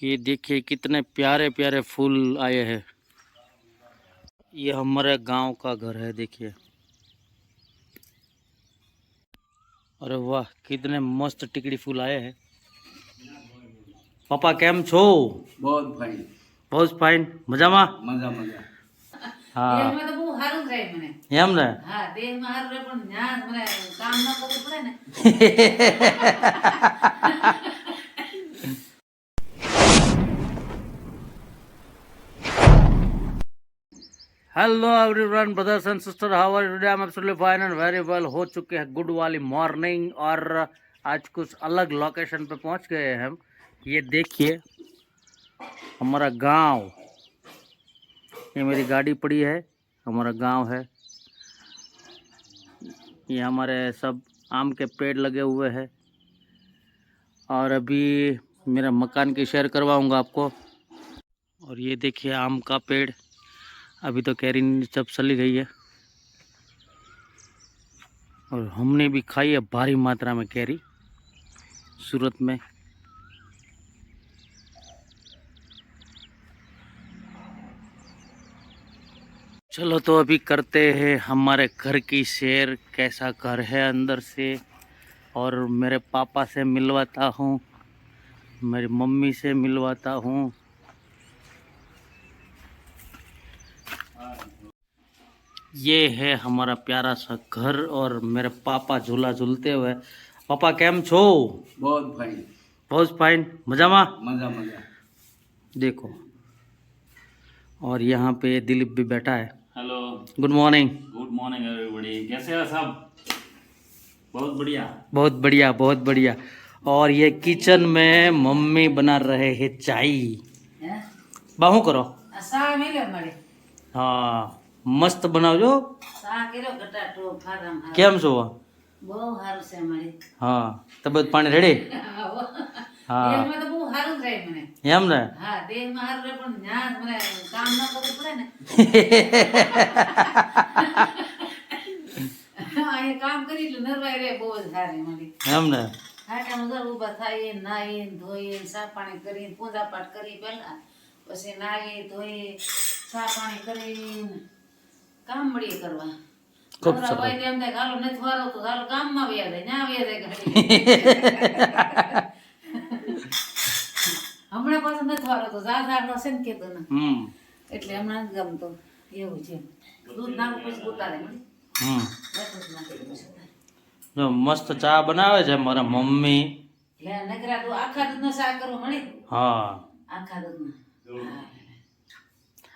ये देखिए कितने प्यारे प्यारे फूल आए हैं। ये हमारे गांव का घर है, देखिए। अरे वाह, कितने मस्त टिकड़ी फूल आए हैं। पापा केम छो? बहुत फाइन। बहुत फाइन, મજામાં? મજા મજા. હા દેહમાં તો બહુ સારું રહે મને. એમ ને? હા, દેહમાં સારું રહે પણ ન્યા મને કામ ન કરવું પડે ને. Hello everyone, brothers and sister, how are you today? I am absolutely fine and very well. हो चुके हैं गुड वाली मॉर्निंग और आज कुछ अलग लोकेशन पे पहुंच गए हैं हम। ये देखिए हमारा गांव, ये मेरी गाड़ी पड़ी है, हमारा गांव है। ये हमारे सब आम के पेड़ लगे हुए हैं और अभी मेरा मकान की शेयर करवाऊंगा आपको। और ये देखिए आम का पेड़, अभी तो कैरी सब चली गई है और हमने भी खाई है भारी मात्रा में कैरी सूरत में। चलो तो अभी करते हैं हमारे घर की शेयर, कैसा घर है अंदर से, और मेरे पापा से मिलवाता हूँ, मेरी मम्मी से मिलवाता हूँ। ये है हमारा प्यारा सा घर और मेरे पापा झूला झूलते हुए। पापा केम छो? बहुत फाइन. बहुत फाइन, मजामा? मजा मजा. देखो, और यहाँ पे दिलीप भी बैठा है। Hello, good morning. Good morning everybody. कैसे हो सब? बहुत बढ़िया, बहुत बढ़िया, बहुत बढ़िया। और ये किचन में मम्मी बना रहे हैं चाय। હે? बाहू करो। આ શા મેલે મળે. हाँ, मस्त बनाओ। શા કર્યો કટાટો ફારામ હારું. કેમ છો? બહુ સારું છે મળે. हाँ, तबियत पानी रेडी? हाँ દેહમાં તો બહુ સારું રહે મને. એમ ને? હા, દેહમાં સારું રહે પણ ન્યા મને કામ ન કરવું પડે ને. અહીંયા કામ કરી એટલે નરવાઈ રહે બહુ જ સારી મને. એમ ને? હાટા મગર ઊભા થઈએ, નાહીએ, ધોઈએ, ચા પાણી કરીને, પૂજા પાઠ કરી પહેલા, પછી નાહીએ, ધોઈએ, ચા પાણી કરીને કામ મળીએ કરવા. ખૂબ નવરા સરસ. હોય તો એમ થાય કે હાલો નથી વારો તો હાલો ગામમાં વ્યા જાય, ન્યા વ્યા જાય ગાડી. હમણાં પાછું નથી વારો તો જા છે ને કેતો ને એટલે હમણાં નથી ગમતો એવું છે. દૂધ નાખું પછી ઉતારે મને. બધું જ નાખી દઉં છું. જો મસ્ત ચા બનાવે છે મારા મમ્મી। લે નકરા તું આખા દૂધનો શાક કરવો મળે. હા, આખા દૂધનો.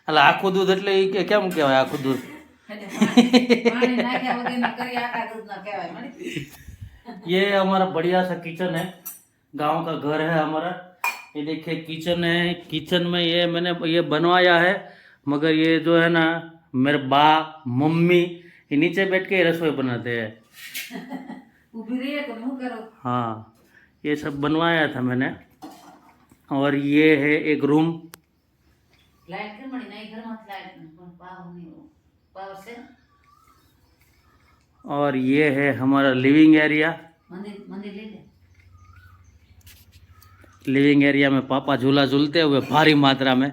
એટલે આખું દૂધ એટલે ઈ કે કેમ કહેવાય આખું દૂધ? એટલે પાણી નાખ્યા વગરના કરી આખા દૂધનો કહેવાય મળે. ये हमारा बढ़िया सा किचन है, गांव का घर है हमारा। ये देखिए किचन है, किचन में ये मैंने ये बनवाया है, मगर ये जो है ना मेरे बा मम्मी ये नीचे बैठ के रसोई बनाते हैं। ઊભી રહીએ તો હું કરો. हाँ, ये सब बनवाया था मैंने। और ये है एक रूम, લાઈટ કેમ મળી નહીં ઘરમાં લાઈટ પણ પાવર નહીં પાવર છે. और ये है हमारा लिविंग एरिया। મંદિર મંદિર લઈ લે. लिविंग एरिया में पापा झूला झूलते हुए भारी मात्रा में।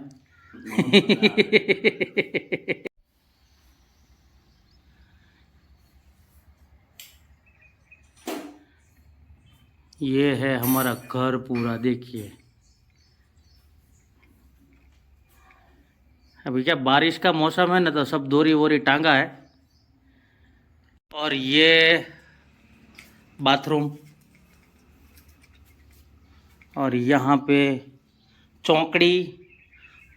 ये है हमारा घर पूरा, देखिए। अभी क्या बारिश का मौसम है ना, तो सब दोरी वोरी टांगा है। और ये बाथरूम, और यहाँ पे चौकड़ी,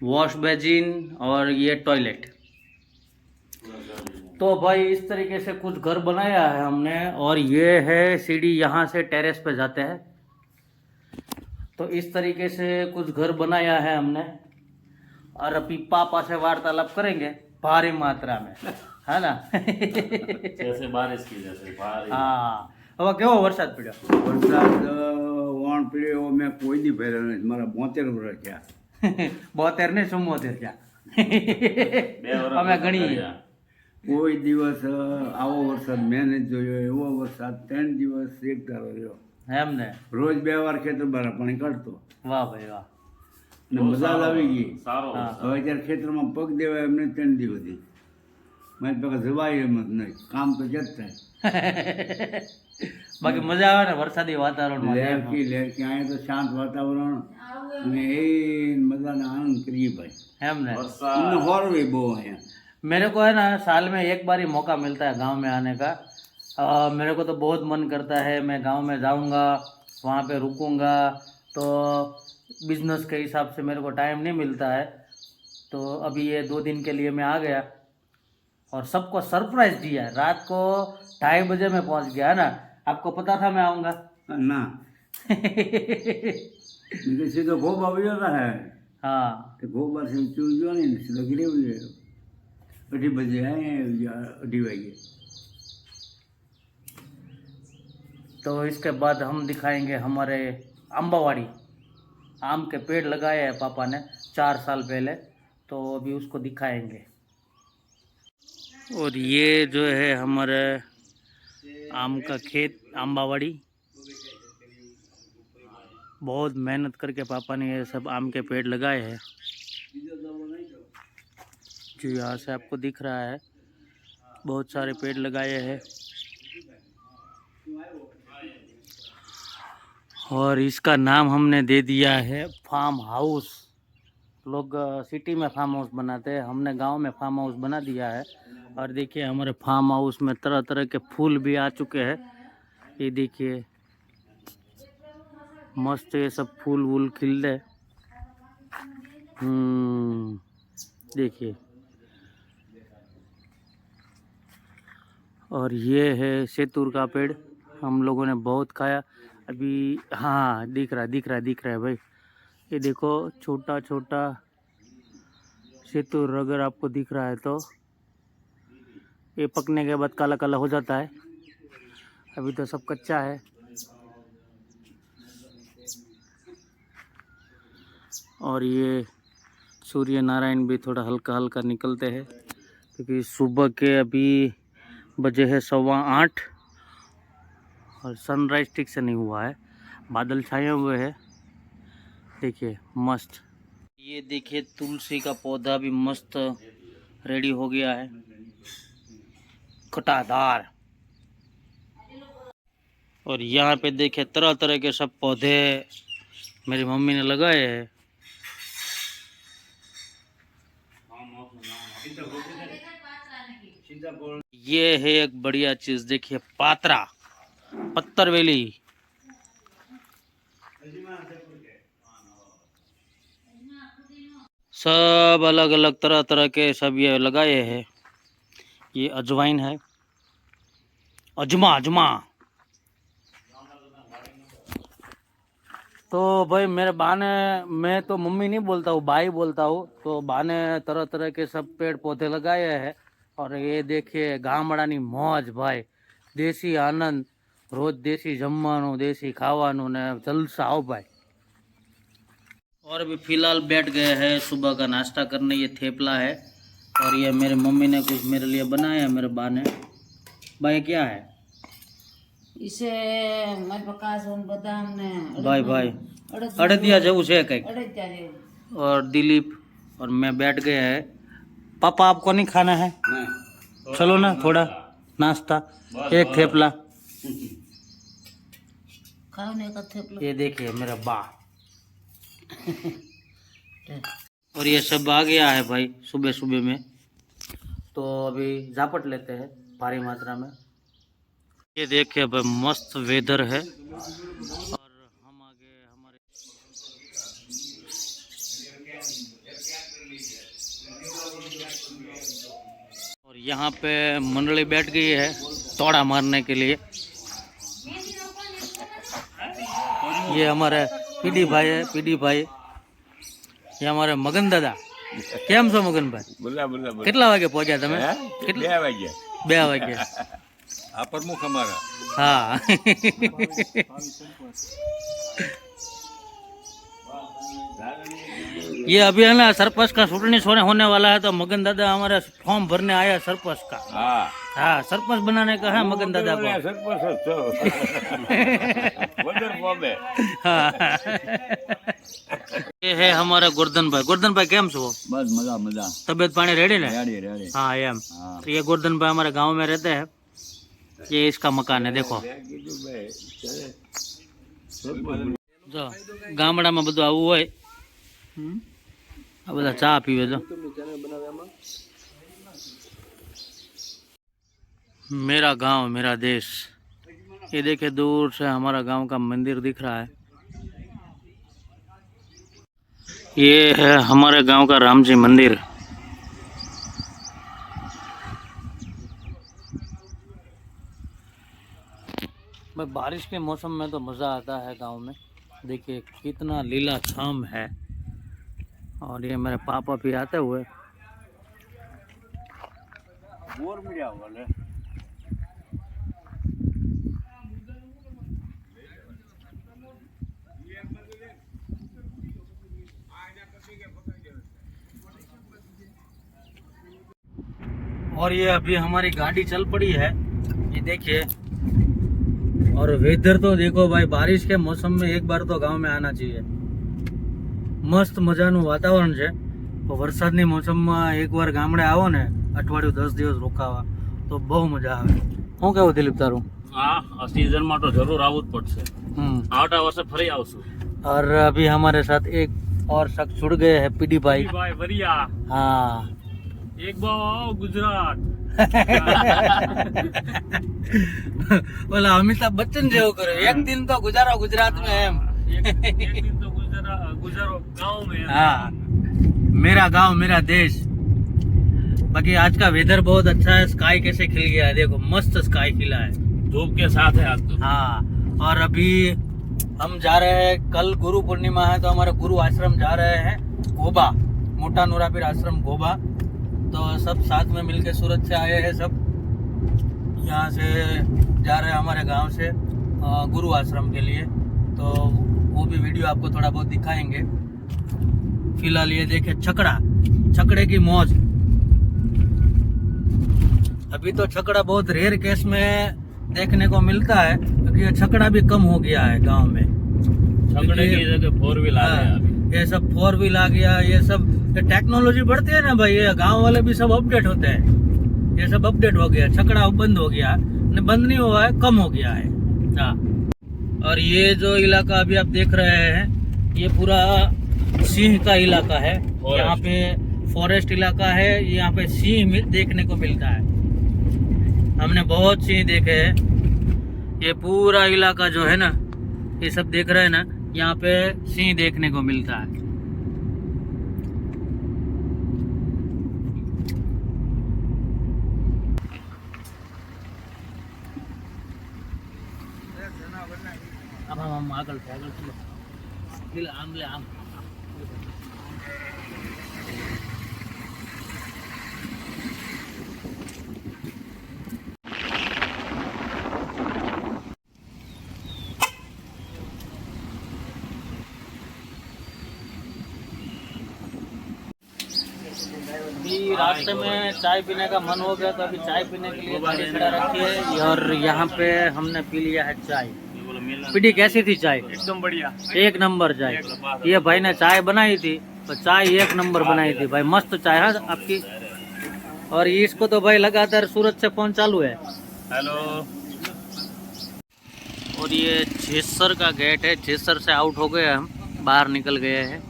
वॉश बेसिन और ये टॉयलेट। तो भाई इस तरीके से कुछ घर बनाया है हमने। और ये है सीढ़ी, यहाँ से टेरेस पे जाते हैं। तो इस तरीके से कुछ घर बनाया है हमने। और अभी पापा से वार्तालाप करेंगे भारी मात्रा में, है ना? जैसे बारिश की जैसे बारिश। हाँ, હવે કેવો વરસાદ પડ્યો? વરસાદ વણ પીડ્યો મેં કોઈ દી ભર્યા નથી. મારા 72 વર્ષ થયા. 72 ને 74 થયા। બે વર્ષ અમે ગણીએ। કર્યા। કોઈ દિવસ આવો વરસાદ મેં નથી જોયો. એવો વરસાદ 3 દિવસ એક ધારો રહ્યો. એમ ને? રોજ 2 વાર ખેતર બહાર પાણી કાઢતો. વાહ ભાઈ વાહ। ને મજા જ આવી ગઈ. સારો હા. હવે અત્યારે ખેતરમાં પગ દેવાય એમને 3 દિવસથી મારી પાસે જવાય એમ જ નહીં, કામ તો જ થાય. બાકી મજા આવે ને વરસાદી વાતાવરણમાં એમ. લેરકી અહીંયા તો શાંત વાતાવરણ અને એ મજાનો આનંદ કરીએ ભાઈ. એમ ને વરસાદ અમને હોરવે બહુ અહીંયા. मेरे को है ना साल में एक बार ही मौका मिलता है गांव में आने का। मेरे को तो बहुत मन करता है मैं गांव में जाऊंगा, वहाँ पे रुकूंगा, तो बिजनेस के हिसाब से मेरे को टाइम नहीं मिलता है। तो अभी ये 2 दिन के लिए मैं आ गया और सबको सरप्राइज दिया। रात को 2:30 बजे मैं पहुँच गया है ना, आपको पता था मैं आऊँगा। ના મેં સીધો ઘોબ આવ્યો હતા હે हाँ તો ઘોબર से चूर गयो नहीं सीधो गिरे हुए 2:30 बजे आए 2:30 वागे. तो इसके बाद हम दिखाएंगे हमारे अम्बावाड़ी आम के पेड़ लगाए हैं पापा ने 4 साल पहले, तो अभी उसको दिखाएंगे। और ये जो है हमारे आम का खेत अम्बावाड़ी, बहुत मेहनत करके पापा ने ये सब आम के पेड़ लगाए हैं। जो यहाँ से आपको दिख रहा है बहुत सारे पेड़ लगाए हैं। और इसका नाम हमने दे दिया है फार्म हाउस। लोग सिटी में फार्म हाउस बनाते हैं, हमने गांव में फार्म हाउस बना दिया है। और देखिए हमारे फार्म हाउस में तरह तरह के फूल भी आ चुके हैं। ये देखिए मस्त ये सब फूल वूल खिल रहे। देखिए और ये है सेतूर का पेड़, हम लोगों ने बहुत खाया। अभी हाँ दिख रहा है भाई, ये देखो छोटा छोटा सेतूर अगर आपको दिख रहा है तो ये पकने के बाद काला काला हो जाता है, अभी तो सब कच्चा है। और ये सूर्य नारायण भी थोड़ा हल्का हल्का निकलते हैं क्योंकि सुबह के अभी बजे है 8:15 और सनराइज ठीक से नहीं हुआ है, बादल छाए हुए हैं। देखिए मस्त, ये देखिए तुलसी का पौधा भी मस्त रेडी हो गया है, कटादार। और यहाँ पे देखिए तरह तरह के सब पौधे मेरी मम्मी ने लगाए हैं। ये है एक बढ़िया चीज, देखिए पात्रा, पत्तरवेली। सब अलग अलग तरह तरह के सब ये लगाए हैं। ये अजवाइन है, अजमा। तो भाई मेरे बा ने, मैं तो मम्मी नहीं बोलता हूँ, भाई बोलता हूँ, तो बा ने तरह तरह के सब पेड़ पौधे लगाए हैं। और ये देखिए गामडानी मौज भाई, देसी आनंद, रोज देसी जमवानुं, देसी खावानुं ने जलसा हो भाई। और अभी फिलहाल बैठ गए हैं सुबह का नाश्ता करने। ये थेपला है और ये मेरे मम्मी ने कुछ मेरे लिए बनाया, मेरे बा ने। भाई क्या है? इसे मारे पर काजू ने बदाम ने भाई अड़दिया जવું છે કંઈક। अड़दिया जेवुं। और दिलीप और मैं बैठ गए हैं। पापा आपको नहीं खाना है? चलो ना थोड़ा नाश्ता, एक थेपला। खाओ ने का थेपला। ये देखिए मेरा बा। और ये सब आ गया है भाई सुबह सुबह में, तो अभी झापट लेते हैं भारी मात्रा में। ये देखिए भाई मस्त वेदर है। और हम आगे हमारे और यहाँ पे मंडली बैठ गई है तोड़ा मारने के लिए। ये हमारे पीडी भाई है, पीडी भाई। ये हमारे मगन दादा। કેમ છો મગનભાઈ? બોલા બોલા બોલા. કેટલા વાગે પહોંચ્યા તમે? 2 વાગ્યા. 2 વાગે। આ પ્રમુખ અમારા. हाँ ये अभी है ना सरपंच का शूटनी होने वाला है, तो मगन दादा हमारे फॉर्म भरने आया सरपंच का। હા हाँ सरपंच बनाने का है मगन दादा को। સરપંચ જ છો. વગર બોમ્બે. हाँ ये है हमारे गोवर्धन भाई केम छो? बस मजा मजा तबियत पानी रेडी ने? रेडी रेडी हाँ एम। हाँ तो ये गोवर्धन भाई हमारे गांव में रहते हैं। ये इसका मकान है, देखो जो गामड़ा में બધું આવું હોય આ બધા ચા પીવે જો। मेरा गांव मेरा देश। ये देखिए दूर से हमारा गांव का मंदिर दिख रहा है। ये है हमारे गांव का राम जी मंदिर। भाई बारिश के मौसम में तो मज़ा आता है गांव में। देखिए कितना लीला छाम है। और ये मेरे पापा भी आते हुए बोर मिला वाले और ये अभी हमारी गाड़ी चल पड़ी है, ये देखिए। और वेदर तो देखो भाई, बारिश के मौसम में एक बार तो गांव में आना चाहिए। मस्त मजाનું વાતાવરણ છે। તો વરસાદની મોસમમાં એકવાર ગામડે આવો ને, અઠવાડિયું 10 દિવસ રોકાવા તો બહુ મજા આવે। શું કહેવું દિલીપ તારું? हाँ आ सीजन में तो जरूर आवવું જ પડશે। આવતા વર્ષે ફરી આવશું। और अभी हमारे साथ एक और शख्स जुड़ गए हैं, पीडी भाई। ભાઈ વરિયા हाँ એક બાર આવો ગુજરાત। बोला अमिताभ बच्चन જેવું કરો, एक दिन तो गुजारो गुजरात में एम। એક दिन तो गुजारो गांव में। हाँ मेरा गांव मेरा देश। बाकी आज का वेदर बहुत अच्छा है। स्काई कैसे खिल गया है, देखो मस्त स्काई खिला है। धूप के साथ है आज तो। हाँ और अभी हम जा रहे हैं, कल गुरु पूर्णिमा है तो हमारे गुरु आश्रम जा रहे हैं गोबा, मोटा नूरापीर आश्रम गोबा। तो सब साथ में मिलके सूरत से आए हैं सब। यहाँ से जा रहे हैं हमारे गांव से गुरु आश्रम के लिए। तो वो भी वीडियो आपको थोड़ा बहुत दिखाएंगे। फिलहाल ये देखे छकड़े की मौज। अभी तो छकड़ा बहुत रेयर केस में देखने को मिलता है, क्योंकि ये छकड़ा भी कम हो गया है गांव में। छकड़े की जगह 4 व्हील आ गया अभी। ये सब 4 व्हील आ गया। ये सब टेक्नोलॉजी बढ़ती है ना भाई, ये गांव वाले भी सब अपडेट होते हैं। ये सब अपडेट हो गया। छकड़ा बंद हो गया, बंद नहीं हुआ है, कम हो गया है। हाँ और ये जो इलाका अभी आप देख रहे हैं, ये पूरा सिंह का इलाका है। यहाँ पे फॉरेस्ट इलाका है। यहाँ पे सिंह देखने को मिलता है। हमने बहुत सिंह देखे हैं। ये पूरा इलाका जो है ना, ये सब देख रहे हैं ना, यहाँ पे सिंह देखने को मिलता है। अब हम आगल आम ले आम। अभी रास्ते में चाय पीने का मन हो गया तो अभी चाय पीने के लिए गाड़ी खड़ा रखी है। और यहाँ पे हमने पी लिया है चाय। पीडी कैसी थी चाय? एकदम बढ़िया, एक नंबर चाय। ये भाई ने चाय बनाई थी तो चाय एक नंबर बनाई थी भाई, मस्त चाय है आपकी। और इसको तो भाई लगातार सूरत से फोन चालू है। हेलो। और ये झेसर का गेट है, झेसर से आउट हो गए हम, बाहर निकल गए हैं।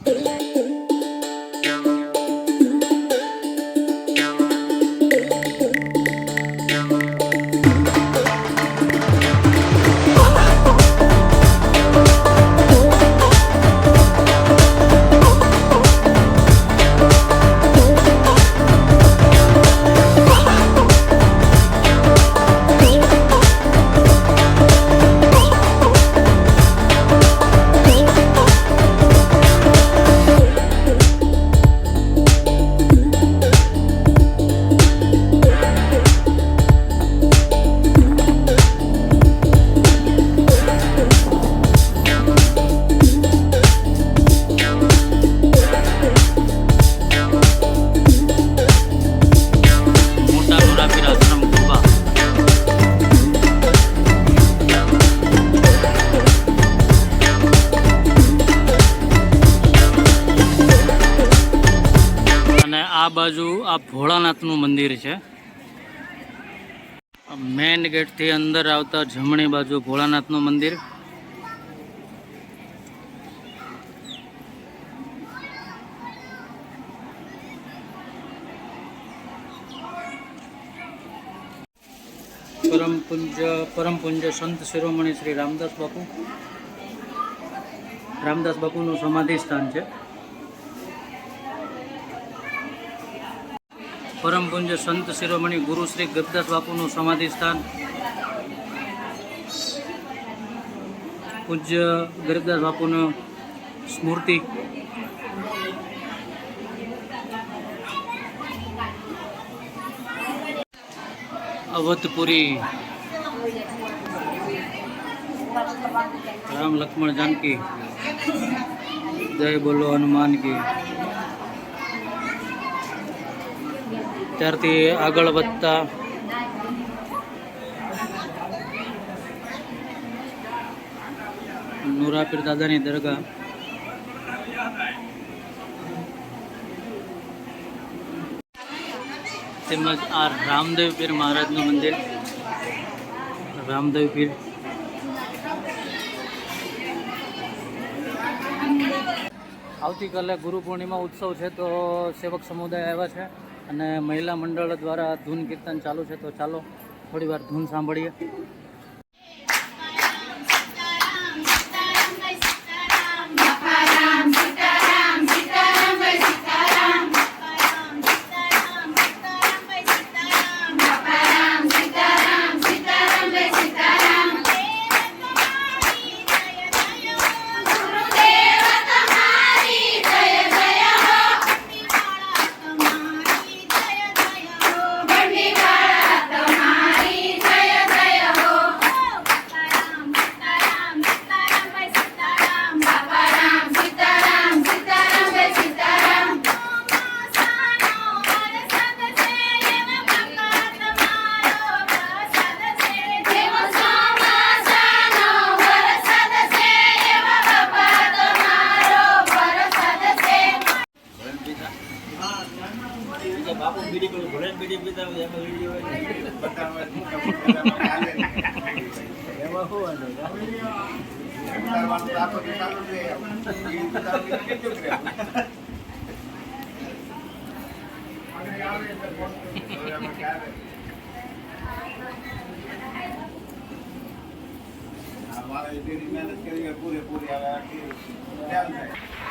આ બાજુ આ ભોળાનાથનું મંદિર છે. મેઇન ગેટથી અંદર આવતા જમણી બાજુ ભોળાનાથનું મંદિર. પરમ પૂજ્ય સંત શિરોમણી શ્રી રામદાસ બાપુનું સમાધિ સ્થાન છે. પરમ પૂજ્ય સંત શિરોમણી ગુરુ શ્રી ગરદાસ બાપુનું સમાધિ સ્થાન. પૂજ્ય ગરદાસ બાપુનું સ્મૃતિ. અવધપુરી રામ લક્ષ્મણ जानकी જય બોલો હનુમાન કી. ત્યારથી આગળ વધતા નુરાપીર દાદાની દરગાહ. તેમજ આ રામદેવ પીર મહારાજનું મંદિર. રામદેવ પીર આવતીકાલે ગુરુ પૂર્ણિમા ઉત્સવ છે તો સેવક સમુદાય આવ્યા છે અને મહિલા મંડળ દ્વારા ધૂન કીર્તન ચાલુ છે. તો ચાલો થોડી વાર ધૂન સાંભળીએ.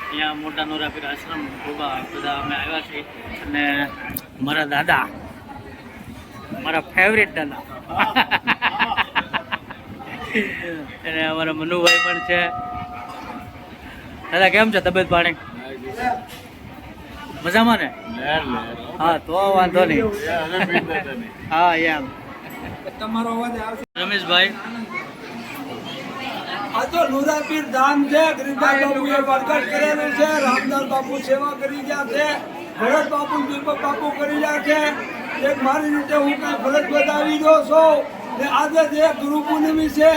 અહીંયા મોટા નોરાપીર આશ્રમ ગોબા બધા અમે આવ્યા છીએ અને મારા દાદા, મારા ફેવરેટ દાદા અને અમારા મનુભાઈ પણ છે. દાદા કેમ છે તબિયત પાણી? મજામાં ને? હા તો વાંધો નહીં. હા એમ તમારો અવાજ આવશે. રમેશભાઈ આ તો નુરાપીર ધામ છે. ગરીબદાસ બાપુએ પ્રગટ કરેલું છે. રામદાસ બાપુ સેવા કરી ગયા છે. ભરત બાપુ, દીપક બાપુ કરી ગયા છે. એક મારી રીતે હું કઈ ફરજ બતાવી દો છો ને આજે જે ગુરુ પૂર્ણિમી છે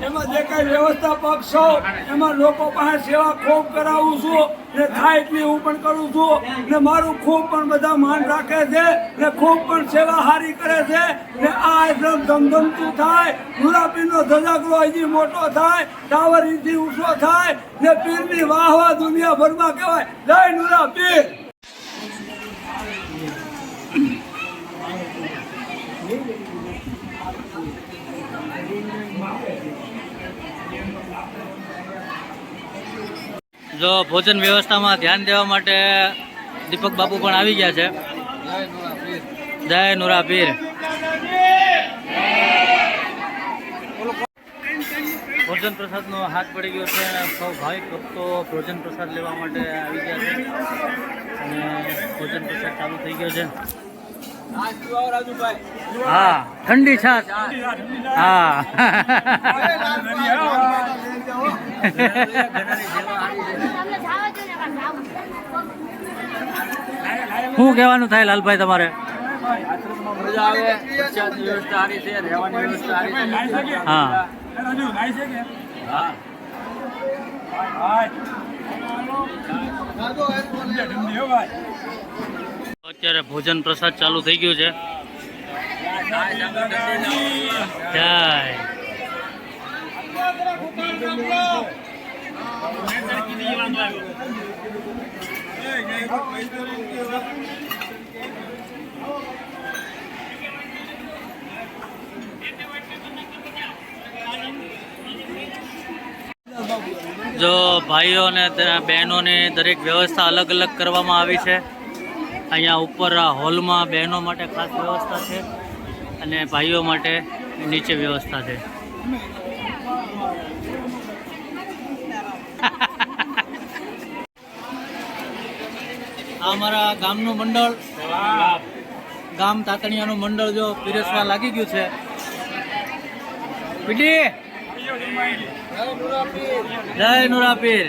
એમાં જે કઈ વ્યવસ્થાપક છો એમાં લોકો પાસે સેવા ખૂબ કરાવું છું ને થાય એટલી હું પણ કરું છું ને મારું ખૂબ પણ બધા માન રાખે છે ને ખૂબ પણ સેવા સારી કરે છે ને આ આશ્રમ ધમધમતું થાય. નુરાપીરનો ધજાગરો હજી મોટો થાય, ટાવર અહીંથી ઊંચો થાય ને પીરની વાહ વાહ દુનિયાભરમાં કહેવાય. જય નુરાપીર. જો ભોજન વ્યવસ્થામાં ધ્યાન દેવા માટે દીપક બાપુ પણ આવી ગયા છે. જય નુરાપીર. ભોજન પ્રસાદનો હાથ પડી ગયો છે અને સૌ ભાવિક ભક્તો ભોજન પ્રસાદ લેવા માટે આવી ગયા છે અને ભોજન પ્રસાદ ચાલુ થઈ ગયો છે. હા ઠંડી છાશ. હા શું કહેવાનું થાય લાલભાઈ તમારે? હા અત્યારે ભોજન પ્રસાદ ચાલુ થઈ ગયું છે. જય જો ભાઈઓ અને બહેનોની દરેક વ્યવસ્થા અલગ અલગ કરવામાં આવી છે. અહીંયા ઉપર હોલમાં બહેનો માટે ખાસ વ્યવસ્થા છે અને ભાઈઓ માટે નીચે વ્યવસ્થા છે. આ અમારા ગામનું મંડળ, ગામ તાતણિયાનું મંડળ જો પીરસવા લાગી ગયું છે. પીડી જય નુરાપીર.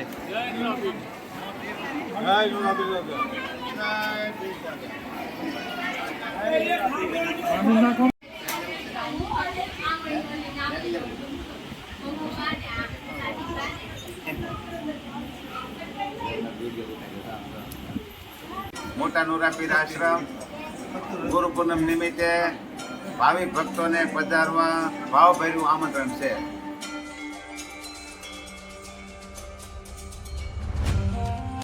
મોટા નુરાપીર આશ્રમ ગુરુ પૂનમ નિમિત્તે ભાવિક ભક્તોને પધારવા ભાવભર્યું આમંત્રણ છે.